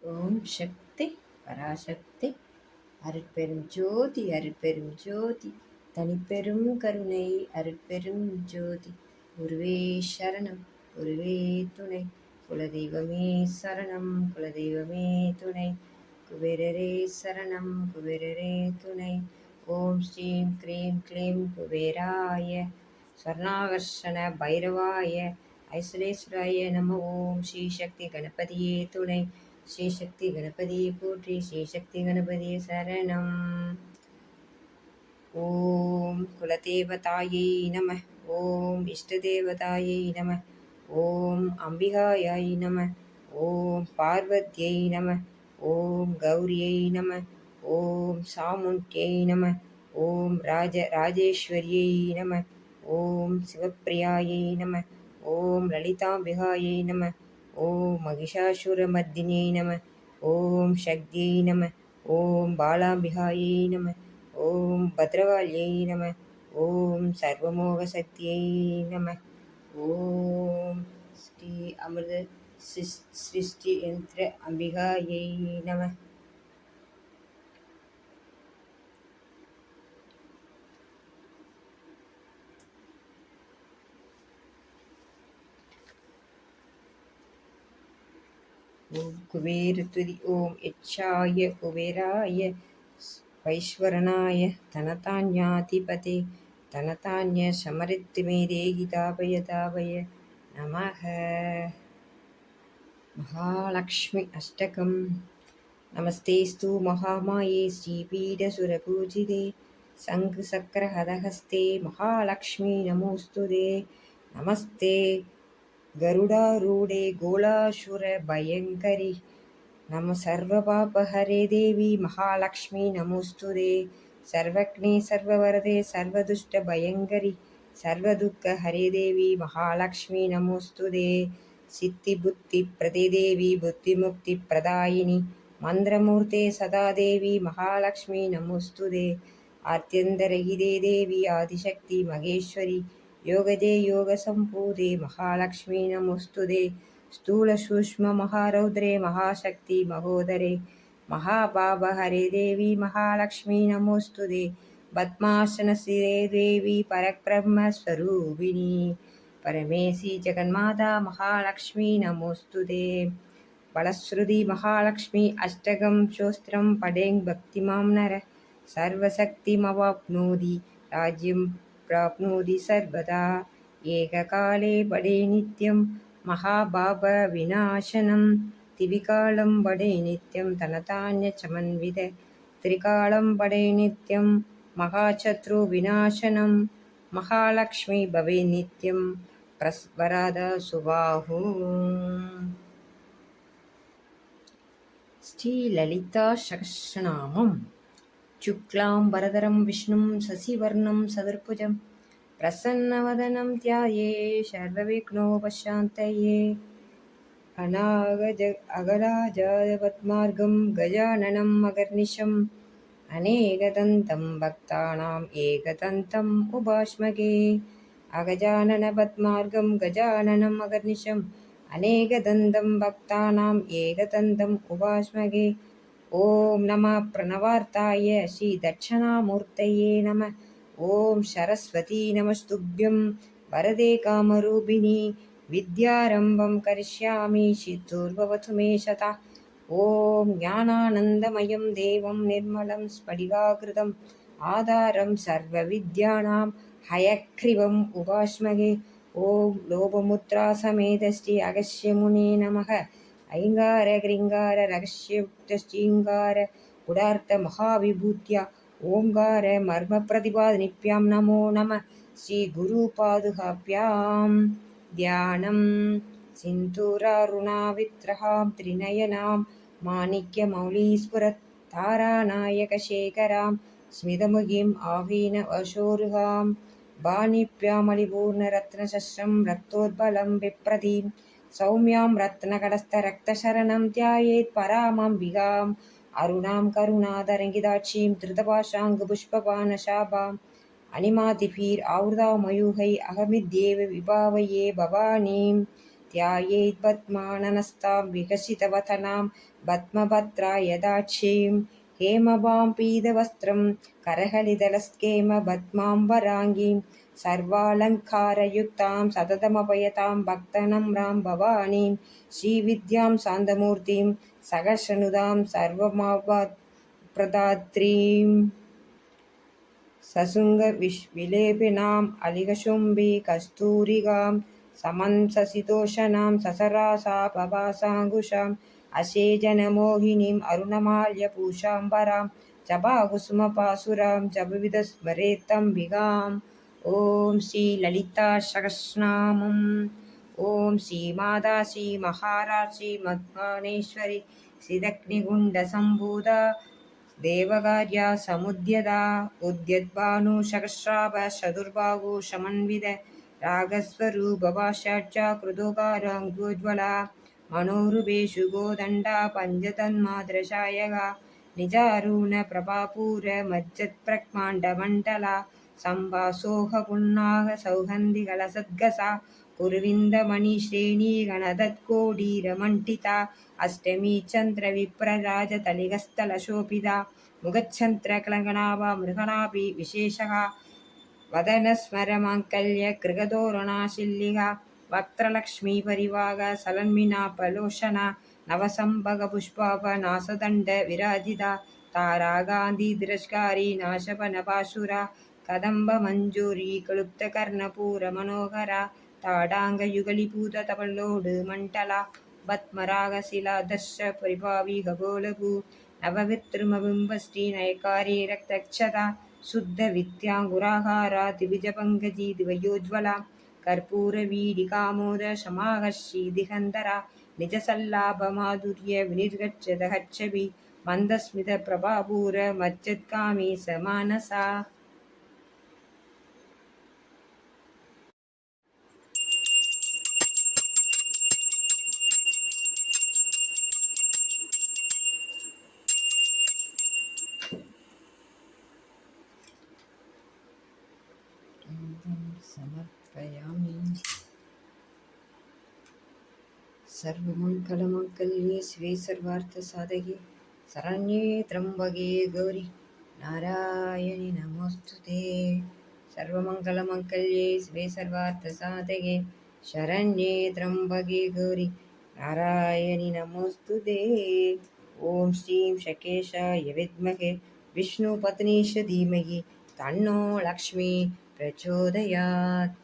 ஓம் சக்தி பராசக்தி அருட்பெரும் ஜோதி அருட்பெரும் ஜோதி தனிப்பெரும் கருணை அருட்பெரும் ஜோதி குருவே சரணம் குருவே துணை குலதெய்வமே சரணம் குலதெய்வமே துணை குபேரரே சரணம் குபேரரே துணை ஓம் ஸ்ரீம் க்ரீம் க்ளீம் குபேராய ஸ்வர்ணாகர்ஷண பைரவாய ஐசுலேஸ்வராய நம ஓம் ஸ்ரீ சக்தி கணபதியே துணை ஸ்ரீ சக்தி கணபதியை போற்றி ஸ்ரீ சக்தி கணபதியை சரணம். ஓம் குலதேவதாயை நம ஓம் இஷ்டதேவதாயை நம ஓம் அம்பிகாயை நம ஓம் பார்வதியை நம ஓம் கௌரியை நம ஓம் சாமுண்ட்யை நம ஓம் ராஜேஸ்வரியை நம ஓம் சிவப்பிரியாயை நம ஓம் லலிதாம்பிகாயை நம ஓம் மகிஷாசுரமர்தினியை நம ஓம் சக்தியை நம ஓம் பாலாம்பிகாயை நம ஓம் பத்ரகாளியை நம ஓம் சர்வமோக சக்தியை நம ஓம் ஸ்ரீ அமிர்த சிருஷ்டி யந்திர அம்பிகாயை நம. ஓம் குபேர துதி ஓம் யட்சாய குபேராய வைஸ்வரனாய தனதான்யாதிபதே தனதான்ய சமரித்திமே தேகி தாபய தாபய நமக. மகாலக்ஷ்மி அஷ்டகம். நமஸ்தேஸ்து மகாமாயே ஸ்ரீபீடசுரபூஜிதே சங்கு சக்கர ஹதஹஸ்தே மகாலக்ஷ்மி நமோஸ்துதே. நமஸ்தே गरुडारूढे गोलासुरभयङ्करि नम सर्वपापहरे देवी महालक्ष्मी नमोस्तुते. सर्वज्ञे सर्ववरदे सर्वदुष्टभयङ्करि सर्वदुःखहरे देवी महालक्ष्मी नमोस्तुते. सिद्धिबुद्धिप्रदे देवी बुद्धिमुक्तिप्रदायिनि मन्त्रमूर्ते सदा देवी महालक्ष्मी नमोस्तुते. आद्यन्तरहिते देवी आदिशक्ति महेश्वरी योगदे योग संपूते महालक्ष्मी नमोस्तुते. स्थूल सूक्ष्म महारौद्रे महाशक्ति महोदरे महाभावहरे देवी महालक्ष्मी नमोस्तुते. पद्मासन सिरे देवी परब्रह्म स्वरूपिणी परमेशी जगन्माता महालक्ष्मी नमोस्तुते. बलश्रुति महालक्ष्मी अष्टकं शोस्त्रं पठेन् भक्तिमां नर सर्वशक्तिमवाप्नोति राज्यं प्राप्नोति सर्वदा. एककाले पठे नित्यं महाभाव विनाशनं त्रिकालं पठे नित्यं धनधान्यसमन्वित त्रिकालं पठे नित्यं महाशत्रु विनाशनं महालक्ष्मी भवे नित्यं प्रवरदा सुबाहु. ஸ்ரீ லலிதா சகஸ்ரநாமம். சுக்லாம் வரதரம் விஷ்ணும் சசிவர்ணம் சதுர்புஜம் பிரசன்னவதனம் த்யாயே சர்வவிக்னோபசாந்தயே. அகலாஜாய பத்மார்கம் கஜானனம் அகர்நிஷம் அநேகதந்தம் பக்தானாம் ஏகதந்தம் உபாஸ்மகே. அகஜானன பத்மார்கம் கஜானனம் அகர்நிஷம் அநேகதந்தம் பக்தானாம் ஏகதந்தம் உபாஸ்மகே. ஓம் நம பிரணவார்த்தாய ஸ்ரீ தட்சணாமூர்த்தயே நம. ஓம் சரஸ்வதி நமஸ்துப்யம் வரதே காமரூபிணி வித்யாரம்பம் கரிஷ்யாமி சித்தூர்பவது மே சதா. ஓம் ஞானானந்தமயம் தேவம் நிர்மலம் ஸ்படிகாகிருதம் ஆதாரம் சர்வ வித்யானாம் ஹயக்ரீவம் உபாஸ்மகே. ஓம் லோபமுத்ரா சமேத ஸ்ரீ அகஸ்ய முனே நமக. ஐங்கார கிரிங்கார ரகசியுக்த ஸ்ரீங்கார குடார்த்த மகாவிபூத்யா ஓங்கார மர்ம பிரதிபாதனிப்யாம் நமோ நம. ஸ்ரீ குரு பாதுகாப்யாம் தியானம் சிந்தூராருணாவித்ரஹாம் திரிநயனாம் மாணிக்ய மௌலீஸ்வரத் தாராநாயகசேகராம் ஸ்மிதமுகிம் ஆவீன வசோருகாம் பாணிப்யாமலிபூர்ணரத்னசஸ்ரம் ரக்தோத்பலம் விப்ரதீம் சௌமியாம் ரத்னகடஸ்தரக்தசரணம் தியாயேத் பராமம்பிகாம் அருணாம் கருணாதரங்கிதாட்சீம் திருதபாஷாங்குபுஷ்பபாணசாபாம் அனிமாதிபீர் ஆவృதாமயூகை அகமித்யேவ விபாவயே பவானீம் ध्यायेत् पद्माननस्तां विकसितवदनां पद्मभद्रायदाक्षीं हेमवां पीतवस्त्रं करहलितलस्केमपद्माम्बराङ्गीं सर्वालङ्कारयुक्तां सततमभयतां भक्तनम्रां भवानीं श्रीविद्यां शान्तमूर्तिं सहस्रनुदां सर्वमापत्प्रदात्रीं सशृङ्गविलेपिनाम् अलिकशुम्भी कस्तूरिकां समंससितोषणां ससरासापवासाङ्कुशाम् अशेजनमोहिनीम् अरुणमाल्यपूषाम्बरां जपाकुसुमपासुरां जपविदस्मरेत्तम्बिकाम् ॐ श्रीललिता सहस्रनामम् ॐ श्रीमाता श्रीमहाराज श्रीमद्भावनेश्वरी श्रीदग्निकुण्डसम्भूता देवकार्या समुद्यता उद्यद्भानु सहस्राभ चतुर्बाहु समन्वित रागस्वरूपभाषाढ्या कृतोकाराङ्गोज्ज्वला मनोरूपेषु गोदण्डा पञ्चतन्मात्रशायका निजारुण प्रभापूर मज्जत्प्रक्माण्डमण्डला सम्भासोह पुन्नाग सौगन्धिकलसद्गसा कुरुविन्दमणिश्रेणी गणदत्कोडीरमण्डिता अष्टमी चन्द्रविप्रराजतलिगस्थलशोभिता मुखच्छन्द्रकलङ्गनाभा मृगणाभि विशेषः वदनस्मरमाङ्कल्यकृगतोरणाशिल्लिका वक्त्रलक्ष्मीपरिवाग सलन्मिनापलोषणा नवसम्भगपुष्पापनासदण्ड विराजिता तारागान्धितिरस्कारी नाशपनपाशुरा कदम्बमञ्जूरी क्लुप्तकर्णपूरमनोहरा ताडाङ्गयुगलिपूततपल्लोडु मण्डला पद्मरागशिलादर्श परिभावी खगोलभू नववित्रुमबिम्बश्री नयकारी रक्तक्षता शुद्धविद्याङ्कुराहारा दिविजपङ्कजी दिवयोज्ज्वला कर्पूरवीडिकामोद समाहर्षि दिगन्धरा निजसल्लाभमाधुर्य विनिर्गच्छदहच्छबि मन्दस्मितप्रभापूर मज्जत्कामी समानसा समर्पयामि। सर्वमङ्गलमङ्गल्ये शिवे सर्वार्थसाधके शरण्ये त्र्यम्बके गौरि नारायणि नमोऽस्तुते। सर्वमङ्गलमङ्गल्ये शिवे सर्वार्थसाधके शरण्ये त्र्यम्बके गौरि नारायणि नमोऽस्तुते। ॐ श्रीं शकेशाय विद्महे विष्णुपत्नीश धीमहि तन्नो लक्ष्मी प्रचोदयात्।